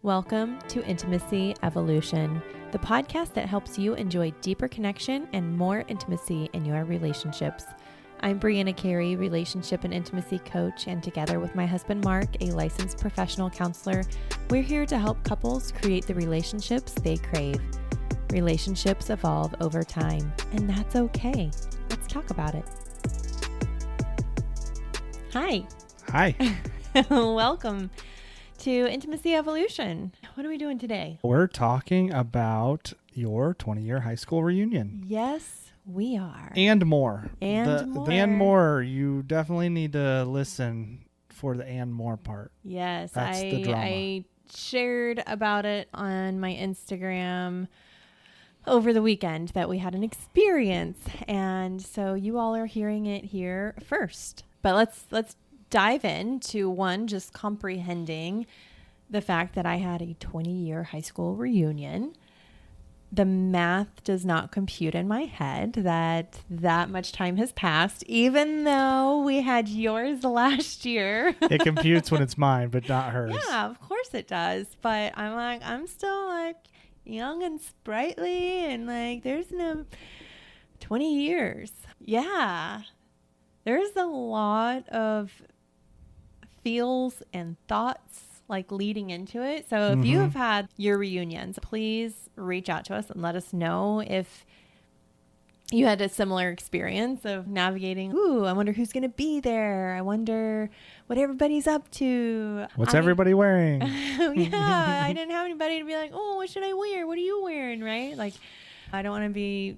Welcome to Intimacy Evolution, the podcast that helps you enjoy deeper connection and more intimacy in your relationships. I'm Brianna Carey, relationship and intimacy coach, and together with my husband Mark, a licensed professional counselor, we're here to help couples create the relationships they crave. Relationships evolve over time, and that's okay. Let's talk about it. Hi. Hi. Welcome to Intimacy Evolution. What are we doing today? We're talking about your 20-year high school reunion. Yes, we are. And more. More. And more. You definitely need to listen for the and more part. Yes, That's the drama. I shared about it on my Instagram over the weekend that we had an experience. And so you all are hearing it here first. But let's dive into one, just comprehending the fact that I had a 20-year high school reunion. The math does not compute in my head that much time has passed, even though we had yours last year. It computes when it's mine, but not hers. Yeah, of course it does. But I'm still young and sprightly, and there's no 20 years. Yeah. There's a lot of feels and thoughts leading into it. So if you have had your reunions, please reach out to us and let us know if you had a similar experience of navigating. Ooh, I wonder who's going to be there. I wonder what everybody's up to. What's everybody wearing? Yeah, I didn't have anybody to be like, oh, what should I wear? What are you wearing? Right? I don't want to be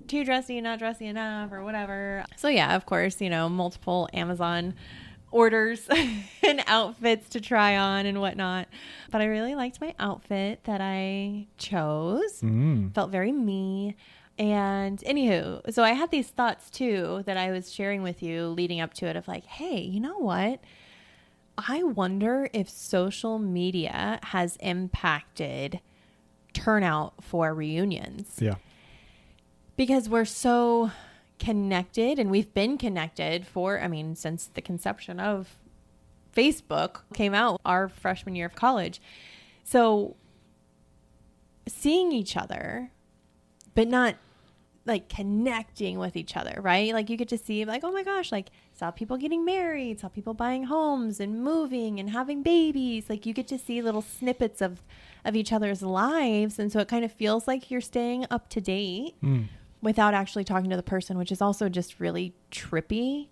too dressy and not dressy enough or whatever. So yeah, of course, multiple Amazon orders and outfits to try on and whatnot. But I really liked my outfit that I chose. Felt very me. And anywho, so I had these thoughts too that I was sharing with you leading up to it of hey, you know what? I wonder if social media has impacted turnout for reunions. Yeah. Because we're so connected, and we've been connected since the conception of Facebook came out our freshman year of college. So seeing each other, but not connecting with each other, right? You get to see oh my gosh, saw people getting married, saw people buying homes and moving and having babies. You get to see little snippets of each other's lives. And so it kind of feels like you're staying up to date without actually talking to the person, which is also just really trippy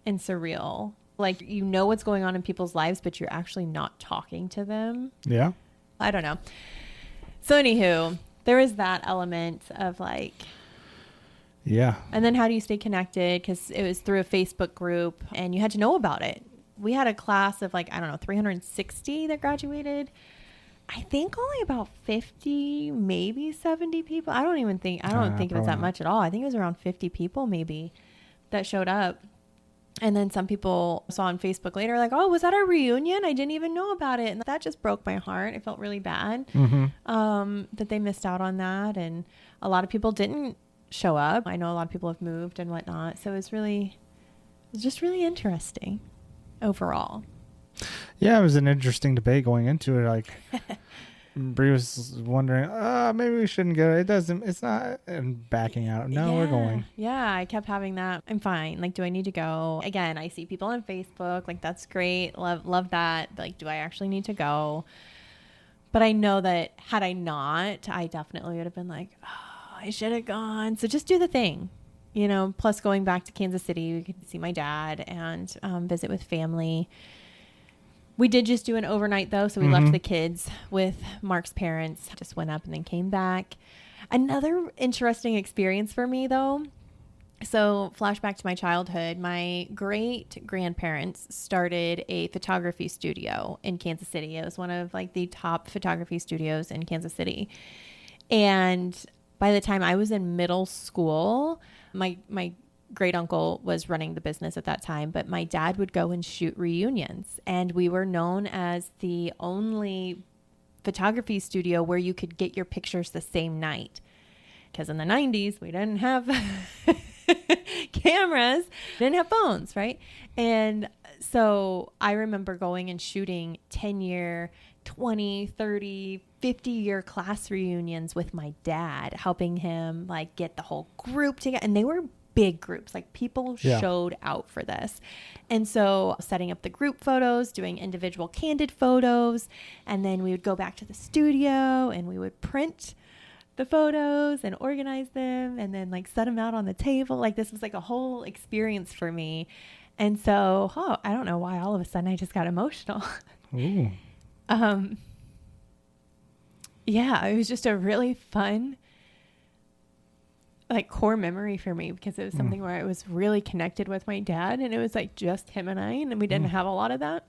and surreal. You know what's going on in people's lives, but you're actually not talking to them. Yeah. I don't know. So anywho, there is that element of yeah. And then how do you stay connected? Because it was through a Facebook group and you had to know about it. We had a class of 360 that graduated. I think only about 50, maybe 70 people. I don't think it was that much at all. I think it was around 50 people maybe that showed up. And then some people saw on Facebook later oh, was that our reunion? I didn't even know about it. And that just broke my heart. I felt really bad that they missed out on that. And a lot of people didn't show up. I know a lot of people have moved and whatnot. So it was just really interesting overall. Yeah, it was an interesting debate going into it. Bree was wondering, maybe we shouldn't go. It's not, and backing out. No, we're going. Yeah, I kept having that. I'm fine. Do I need to go? Again, I see people on Facebook. That's great. Love that. Do I actually need to go? But I know that had I not, I definitely would have been I should have gone. So just do the thing. Plus going back to Kansas City, we could see my dad and visit with family. We did just do an overnight though. So we left the kids with Mark's parents, just went up and then came back. Another interesting experience for me though. So flashback to my childhood, my great grandparents started a photography studio in Kansas City. It was one of the top photography studios in Kansas City. And by the time I was in middle school, my great uncle was running the business at that time, but my dad would go and shoot reunions. And we were known as the only photography studio where you could get your pictures the same night. Because in the 90s, we didn't have cameras, didn't have phones, right? And so I remember going and shooting 10-year 20, 30, 50-year class reunions with my dad, helping him like get the whole group together. And they were big groups, like people showed out for this. And so setting up the group photos, doing individual candid photos, and then we would go back to the studio and we would print the photos and organize them and then like set them out on the table. Like this was like a whole experience for me. And so, I don't know why all of a sudden I just got emotional. Ooh. Yeah, it was just a really fun like core memory for me because it was something where I was really connected with my dad, and it was like just him and I, and we didn't have a lot of that.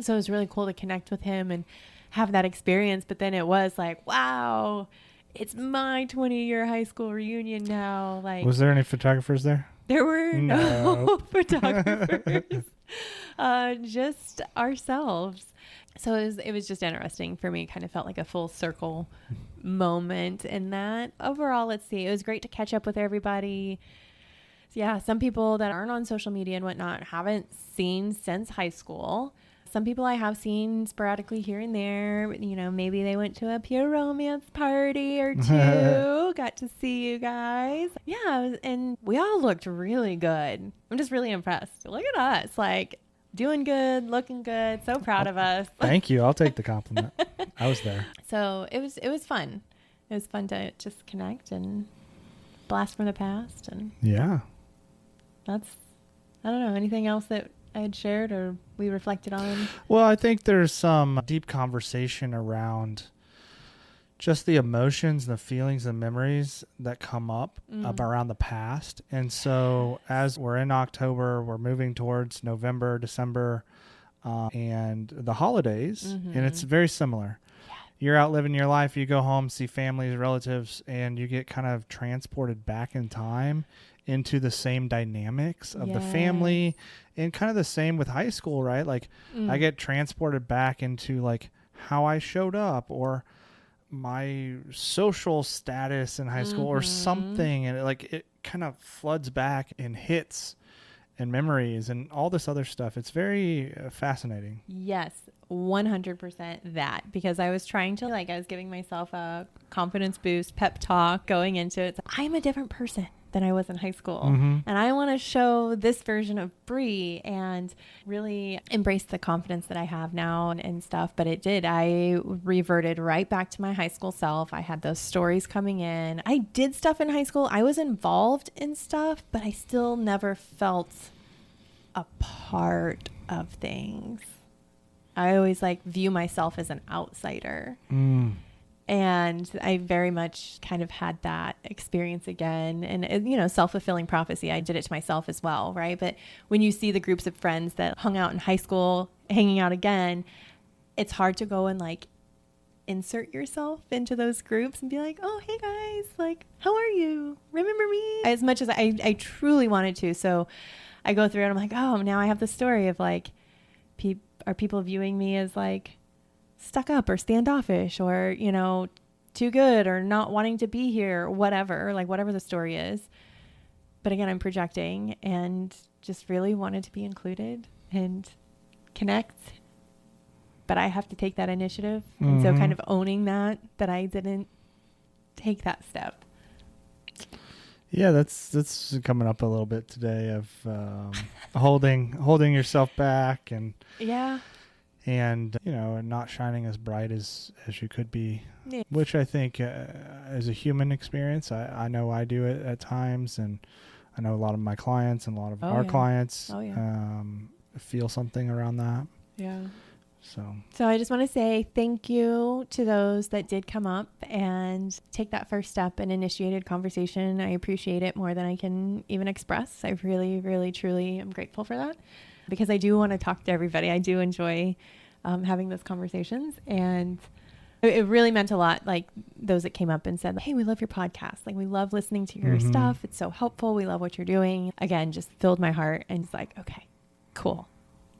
So it was really cool to connect with him and have that experience. But then it was like, wow, it's my 20-year high school reunion now. Like, was there any photographers there? There were no photographers, just ourselves. So it was just interesting for me. Kind of felt like a full circle moment in that. Overall, let's see. It was great to catch up with everybody. Yeah, some people that aren't on social media and whatnot haven't seen since high school. Some people I have seen sporadically here and there. You know, maybe they went to a pure romance party or two. Got to see you guys. Yeah, and we all looked really good. I'm just really impressed. Look at us, like doing good, looking good. So proud of us. Thank you. I'll take the compliment. I was there. So it was fun. It was fun to just connect and blast from the past. And yeah, that's, I don't know, anything else that I had shared or we reflected on? Well, I think there's some deep conversation around just the emotions, the feelings, and memories that come up around the past. And so as we're in October, we're moving towards November, December, and the holidays, and it's very similar. Yeah. You're out living your life, you go home, see families, relatives, and you get kind of transported back in time into the same dynamics of the family, and kind of the same with high school, right? Like I get transported back into like how I showed up or my social status in high school or something. And it kind of floods back and hits and memories and all this other stuff. It's very fascinating. Yes, 100% that, because I was trying to I was giving myself a confidence boost, pep talk going into it. I'm a different person than I was in high school. And I want to show this version of Bree and really embrace the confidence that I have now and stuff. But it did. I reverted right back to my high school self. I had those stories coming in. I did stuff in high school. I was involved in stuff, but I still never felt a part of things. I always view myself as an outsider. And I very much kind of had that experience again. And, self-fulfilling prophecy, I did it to myself as well, right? But when you see the groups of friends that hung out in high school, hanging out again, it's hard to go and insert yourself into those groups and be like, oh, hey guys, how are you? Remember me? As much as I truly wanted to. So I go through and I'm like, oh, now I have the story of are people viewing me as stuck up or standoffish or, too good or not wanting to be here or whatever the story is. But again, I'm projecting and just really wanted to be included and connect. But I have to take that initiative. And so kind of owning that I didn't take that step. Yeah, that's coming up a little bit today of holding yourself back and not shining as bright as you could be, which I think is a human experience. I know I do it at times, and I know a lot of my clients and a lot of our clients feel something around that. Yeah. So I just want to say thank you to those that did come up and take that first step and initiated conversation. I appreciate it more than I can even express. I really, really, truly am grateful for that, because I do want to talk to everybody. I do enjoy having those conversations, and it really meant a lot. Those that came up and said, hey, we love your podcast. We love listening to your stuff. It's so helpful. We love what you're doing. Again, just filled my heart, and it's okay, cool.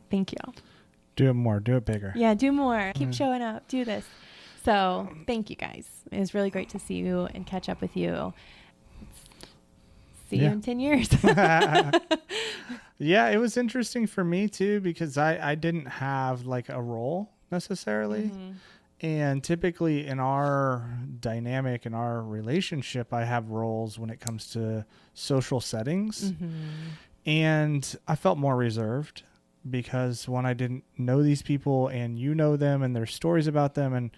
Thank you. Do it more. Do it bigger. Yeah, do more. Keep showing up. Do this. So thank you, guys. It was really great to see you and catch up with you. See you in 10 years. Yeah, it was interesting for me too, because I didn't have a role necessarily. Mm-hmm. And typically in our dynamic, in our relationship, I have roles when it comes to social settings. Mm-hmm. And I felt more reserved because when I didn't know these people and you know them and there's stories about them, and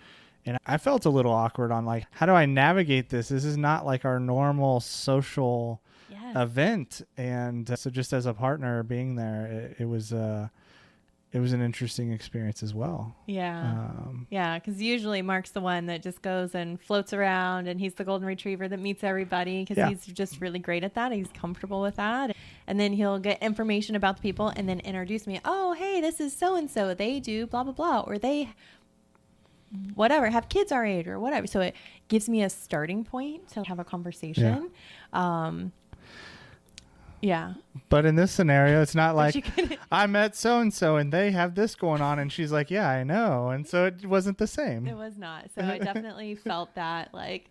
I felt a little awkward on like, how do I navigate this? This is not like our normal social event. And so just as a partner being there, it was an interesting experience as well. Yeah. Yeah. Because usually Mark's the one that just goes and floats around, and he's the golden retriever that meets everybody because he's just really great at that. He's comfortable with that. And then he'll get information about the people and then introduce me. Oh, hey, this is so-and-so. They do blah, blah, blah. Or they whatever, have kids our age or whatever. So it gives me a starting point to have a conversation. Yeah. But in this scenario, it's not like I met so-and-so and they have this going on. And she's like, yeah, I know. And so it wasn't the same. It was not. So I definitely felt that like,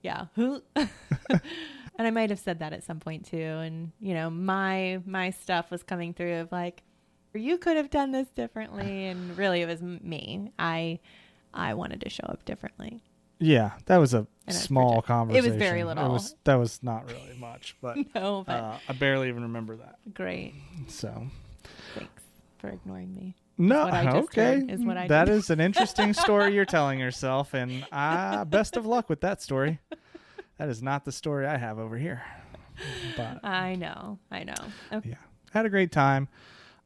yeah. And I might have said that at some point too. And, you know, my stuff was coming through of like, you could have done this differently. And really it was me. I wanted to show up differently. Yeah, that was a small conversation. It was very little. That was not really much, but no, but I barely even remember that. Great. So, thanks for ignoring me. No, okay. Is what I that did. is an interesting story you're telling yourself, and best of luck with that story. That is not the story I have over here. But I know. Okay. Yeah, had a great time.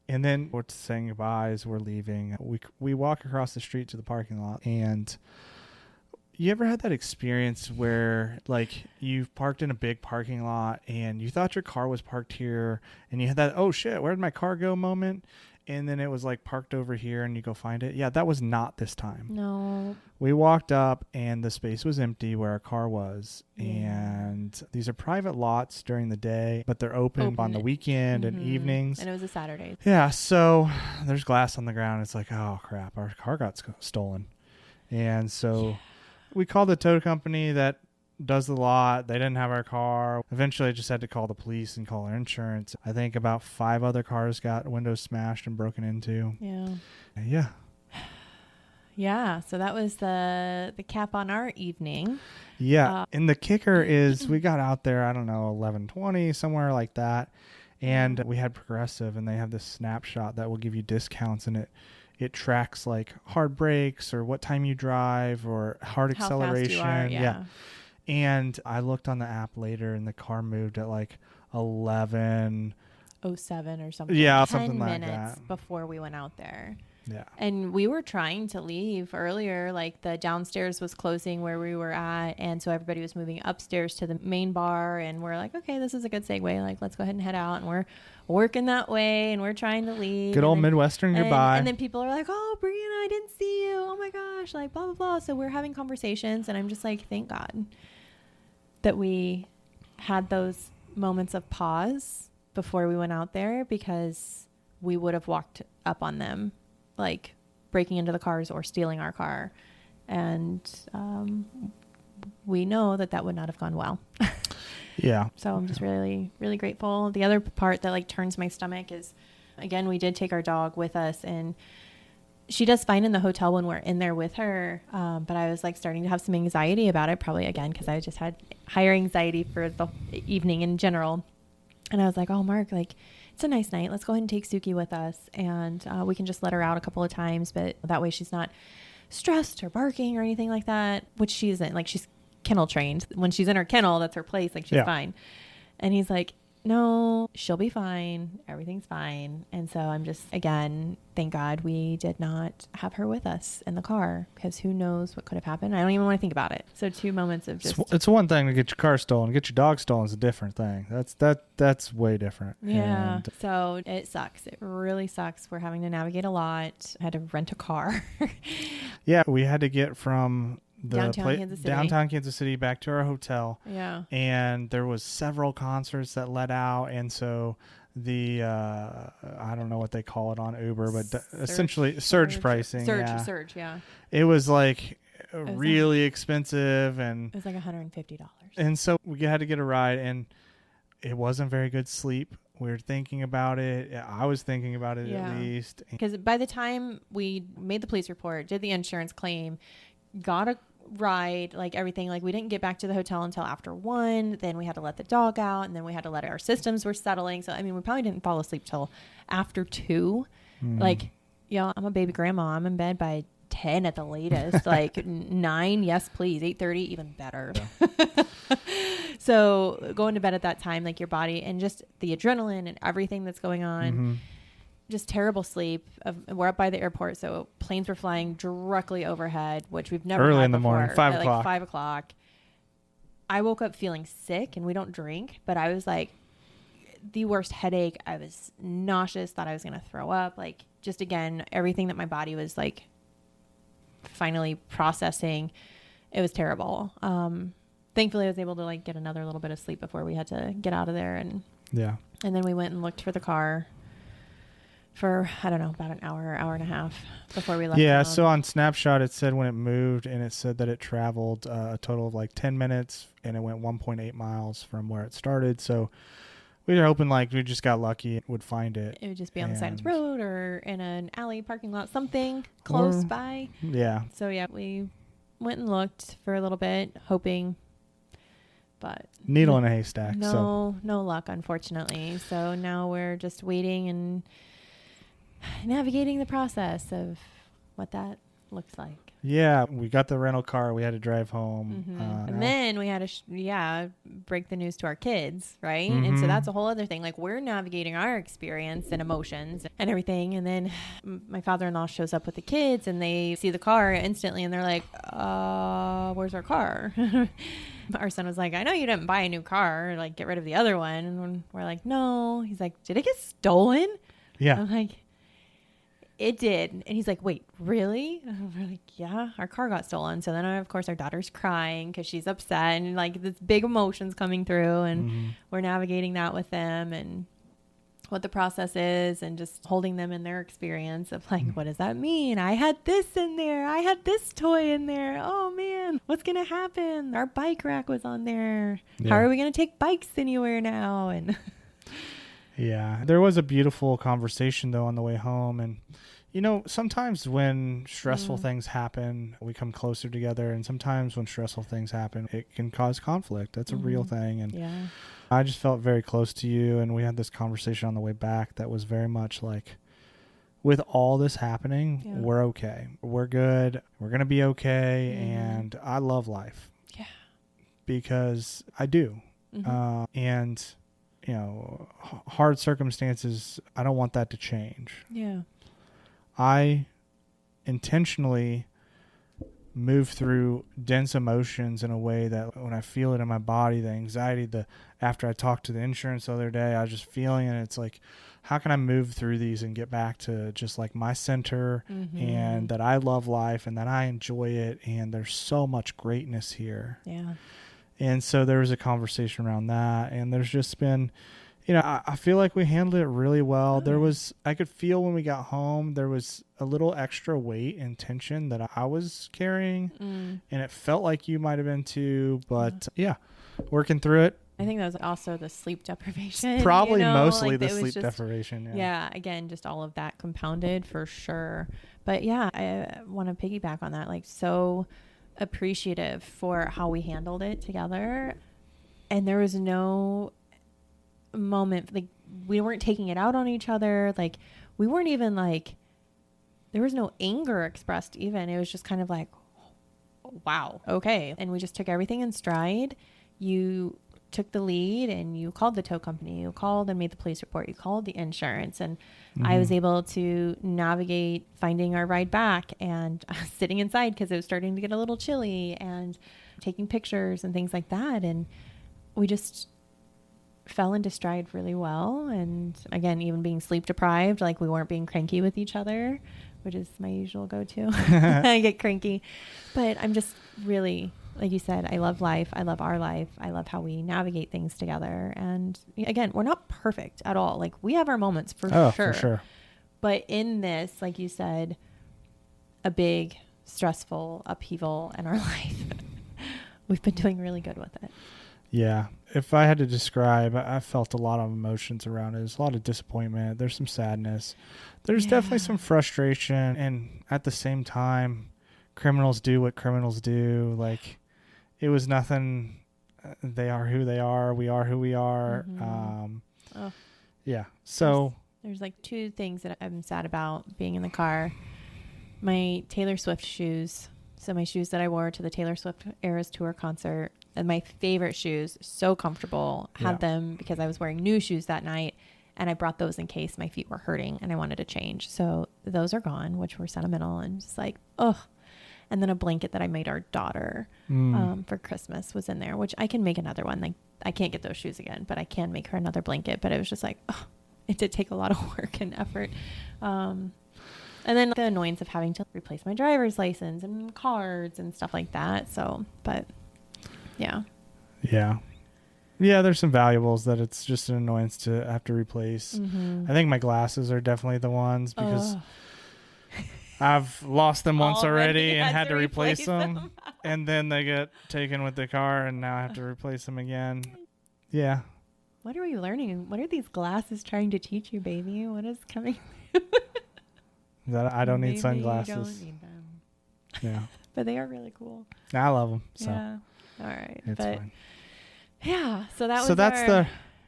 And then we're saying goodbye as we're leaving. We walk across the street to the parking lot, and you ever had that experience where like you've parked in a big parking lot and you thought your car was parked here and you had that, oh shit, where did my car go moment? And then it was like parked over here and you go find it. Yeah, that was not this time. No. We walked up and the space was empty where our car was. Yeah. And these are private lots during the day, but they're open on the weekend and evenings. And it was a Saturday. Yeah, so there's glass on the ground. It's like, oh crap, our car got stolen. And so we called the tow company that does the lot. They didn't have our car. Eventually I just had to call the police and call our insurance. I think about 5 other cars got windows smashed and broken into. Yeah. Yeah. So that was the cap on our evening. Yeah. And the kicker is we got out there, I don't know, 11:20, somewhere like that. And we had Progressive, and they have this snapshot that will give you discounts, and it tracks like hard brakes or what time you drive or hard acceleration. How fast you are, yeah. And I looked on the app later and the car moved at like 11:07 or something. Yeah, 10 something like minutes that. before we went out there. Yeah. And we were trying to leave earlier, like the downstairs was closing where we were at. And so everybody was moving upstairs to the main bar. And we're like, okay, this is a good segue. Like, let's go ahead and head out. And we're working that way and we're trying to leave. Good old Midwestern goodbye. And then people are like, oh, Brianna, I didn't see you. Oh my gosh. Like blah, blah, blah. So we're having conversations. And I'm just like, thank God that we had those moments of pause before we went out there, because we would have walked up on them, like breaking into the cars or stealing our car. And we know that would not have gone well. Yeah. So I'm just really, really grateful. The other part that like turns my stomach is, again, we did take our dog with us, and she does fine in the hotel when we're in there with her. But I was like starting to have some anxiety about it, probably again, because I just had higher anxiety for the evening in general. And I was like, oh, Mark, like, it's a nice night. Let's go ahead and take Suki with us, and we can just let her out a couple of times, but that way she's not stressed or barking or anything like that, which she isn't. Like, she's kennel trained. When she's in her kennel, that's her place. Like, she's fine. And he's like, no, she'll be fine. Everything's fine. And so I'm just, again, thank God we did not have her with us in the car, because who knows what could have happened. I don't even want to think about it. So 2 moments of just... It's one thing to get your car stolen. Get your dog stolen is a different thing. That's way different. Yeah. So it sucks. It really sucks. We're having to navigate a lot. I had to rent a car. Yeah. We had to get from downtown Kansas City back to our hotel. Yeah. And there was several concerts that let out. And so the, I don't know what they call it on Uber, but essentially surge pricing. Surge. Yeah. It was like really expensive, and it was like $150. And so we had to get a ride, and it wasn't very good sleep. We were thinking about it. I was thinking about it at least. Because by the time we made the police report, did the insurance claim, got a ride, like everything, like we didn't get back to the hotel until after 1. Then we had to let the dog out, and then we had to let our systems were settling. So, I mean, we probably didn't fall asleep till after 2. Like, I'm a baby grandma. I'm in bed by 10 at the latest. Like 9, yes, please. 8:30, even better. Yeah. So going to bed at that time, like your body and just the adrenaline and everything that's going on, just terrible sleep. We're up by the airport, so planes were flying directly overhead, which we've never early had in the before, morning, 5 at o'clock. like 5 o'clock. I woke up feeling sick, and we don't drink, but I was like the worst headache. I was nauseous, thought I was going to throw up. Like just again, everything that my body was like finally processing, it was terrible. Thankfully I was able to like get another little bit of sleep before we had to get out of there. And then we went and looked for the car for, I don't know, about an hour and a half before we left. Yeah. So on Snapshot, it said when it moved, and it said that it traveled a total of like 10 minutes and it went 1.8 miles from where it started. So we were hoping like we just got lucky and would find it. It would just be on the side of the road or in an alley parking lot, something close by. Yeah. So yeah, we went and looked for a little bit, hoping, but needle in a haystack. No luck, unfortunately. So now we're just waiting and navigating the process of what that looks like. Yeah, we got the rental car. We had to drive home. And then we had to, break the news to our kids, right? And so that's a whole other thing. Like we're navigating our experience and emotions and everything. And then my father-in-law shows up with the kids, and they see the car instantly, and they're like, where's our car? Our son was like, I know you didn't buy a new car. Like, get rid of the other one. And we're like, no. He's like, did it get stolen? Yeah. I'm like, it did. And he's like, wait, really? And we're like, yeah, our car got stolen. So then, of course, our daughter's crying because she's upset, and like this big emotions coming through, and we're navigating that with them and what the process is, and just holding them in their experience of like, what does that mean? I had this in there. I had this toy in there. Oh man, what's going to happen? Our bike rack was on there. Yeah. How are we going to take bikes anywhere now? And yeah, there was a beautiful conversation though on the way home. And sometimes when stressful things happen, we come closer together. And sometimes when stressful things happen, it can cause conflict. That's a real thing. And I just felt very close to you. And we had this conversation on the way back that was very much like, with all this happening, we're okay. We're good. We're going to be okay. And I love life. Yeah. Because I do. And, hard circumstances, I don't want that to change. Yeah. I intentionally move through dense emotions in a way that when I feel it in my body, the anxiety, after I talked to the insurance the other day, I was just feeling it. It's like, how can I move through these and get back to just like my center and that I love life and that I enjoy it. And there's so much greatness here. Yeah. And so there was a conversation around that. And there's just been, I feel like we handled it really well. I could feel when we got home, there was a little extra weight and tension that I was carrying. And it felt like you might have been too, but working through it. I think that was also the sleep deprivation. Probably mostly like the sleep deprivation. Yeah. Again, just all of that compounded for sure. But yeah, I want to piggyback on that. Like, so appreciative for how we handled it together. And there was no moment, like we weren't taking it out on each other. Like we weren't even like, there was no anger expressed even. It was just kind of like, wow, okay. And we just took everything in stride. You took the lead and you called the tow company, you called and made the police report, you called the insurance, and I was able to navigate finding our ride back and sitting inside because it was starting to get a little chilly, and taking pictures and things like that. And we just fell into stride really well. And again, even being sleep deprived, like we weren't being cranky with each other, which is my usual go-to. I get cranky, but I'm just really, like you said, I love life. I love our life. I love how we navigate things together. And again, we're not perfect at all. Like we have our moments for sure. For sure. But in this, like you said, a big stressful upheaval in our life, we've been doing really good with it. Yeah. If I had to describe, I felt a lot of emotions around it. There's a lot of disappointment. There's some sadness. There's definitely some frustration. And at the same time, criminals do what criminals do. Like, it was nothing. They are who they are. We are who we are. Yeah. So there's like two things that I'm sad about being in the car. My Taylor Swift shoes. So my shoes that I wore to the Taylor Swift Eras Tour concert, and my favorite shoes, so comfortable. Had them because I was wearing new shoes that night, and I brought those in case my feet were hurting and I wanted to change. So those are gone, which were sentimental and just like, ugh. And then a blanket that I made our daughter for Christmas was in there, which I can make another one. Like, I can't get those shoes again, but I can make her another blanket. But it was just like, oh, it did take a lot of work and effort. And then the annoyance of having to replace my driver's license and cards and stuff like that. So, but yeah. Yeah. Yeah, there's some valuables that it's just an annoyance to have to replace. I think my glasses are definitely the ones because I've lost them once already and had to replace them. And then they get taken with the car and now I have to replace them again. Yeah. What are we learning? What are these glasses trying to teach you, baby? What is coming? That I don't need sunglasses. You don't need them. Yeah. But they are really cool. I love them. So. Yeah. All right. It's fine. Yeah. So that was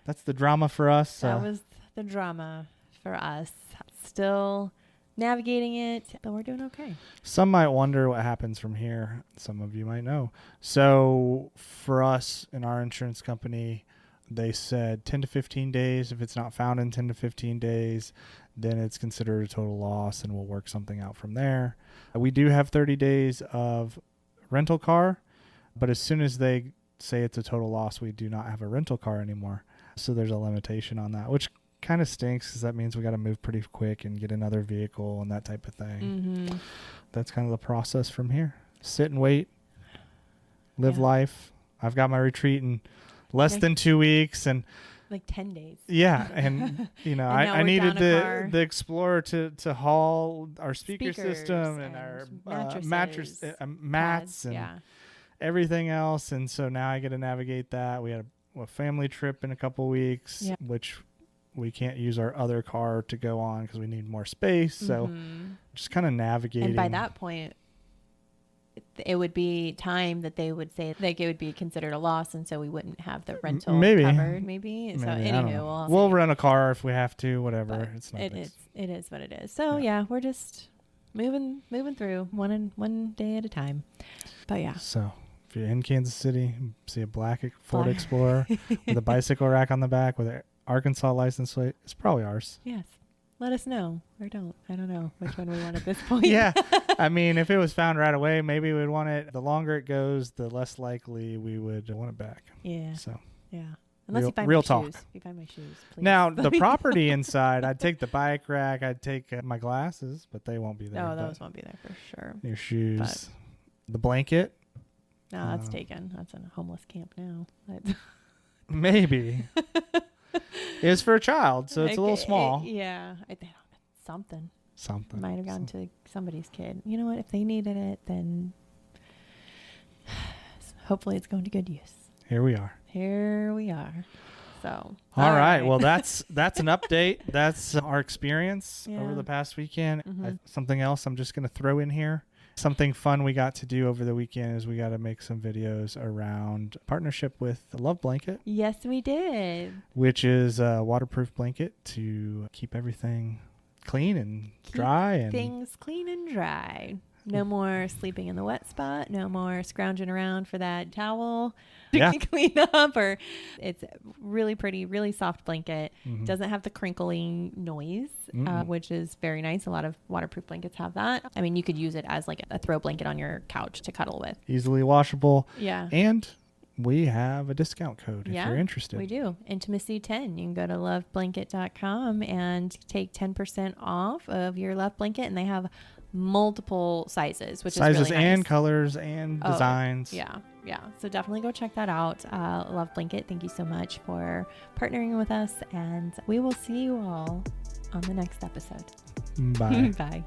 that's the drama for us. That was the drama for us. Still navigating it, but we're doing okay. Some might wonder what happens from here. Some of you might know. So for us in our insurance company, they said 10 to 15 days. If it's not found in 10 to 15 days, then it's considered a total loss and we'll work something out from there. We do have 30 days of rental car, but as soon as they say it's a total loss, we do not have a rental car anymore. So there's a limitation on that, which kind of stinks because that means we got to move pretty quick and get another vehicle and that type of thing. That's kind of the process from here. Sit and wait, live life. I've got my retreat in less than 2 weeks and like 10 days. Yeah. And you know, and I needed the Explorer to haul our speaker system and our mattress mats and everything else. And so now I get to navigate that. We had a family trip in a couple of weeks, which we can't use our other car to go on because we need more space. So just kind of navigating. And by that point, it would be time that they would say like it would be considered a loss, and so we wouldn't have the rental covered. Maybe. So anywho, we'll rent a car if we have to. Whatever. It's not. It is what it is. So yeah, we're just moving through one day at a time. But yeah. So if you're in Kansas City, see a black Ford Explorer with a bicycle rack on the back with an Arkansas license plate, it's probably ours. Yes. Let us know or don't. I don't know which one we want at this point. Yeah. I mean, if it was found right away, maybe we'd want it. The longer it goes, the less likely we would want it back. Yeah. So. Yeah. Unless you find real my talk. shoes. If you find my shoes, please. Now, the property inside, I'd take the bike rack. I'd take my glasses, but they won't be there. No, those won't be there for sure. Your shoes. The blanket. No, that's taken. That's in a homeless camp now. Maybe. It's for a child, so it's a little small. Something. Something. Might have gone to somebody's kid. You know what? If they needed it, then hopefully it's going to good use. Here we are. So. All right. Well, that's an update. That's our experience over the past weekend. Something else I'm just going to throw in here. Something fun we got to do over the weekend is we got to make some videos around partnership with the Love Blanket. Yes, we did. Which is a waterproof blanket to keep everything clean and dry. Things clean and dry. No more sleeping in the wet spot. No more scrounging around for that towel to clean up. Or it's really pretty, really soft blanket. Doesn't have the crinkling noise, which is very nice. A lot of waterproof blankets have that. I mean, you could use it as like a throw blanket on your couch to cuddle with. Easily washable. Yeah. And we have a discount code if you're interested. We do. Intimacy10. You can go to loveblanket.com and take 10% off of your Love Blanket. And they have multiple sizes, which is really nice. And colors and designs. Yeah. So definitely go check that out. Love Blanket, thank you so much for partnering with us, and we will see you all on the next episode. Bye. Bye.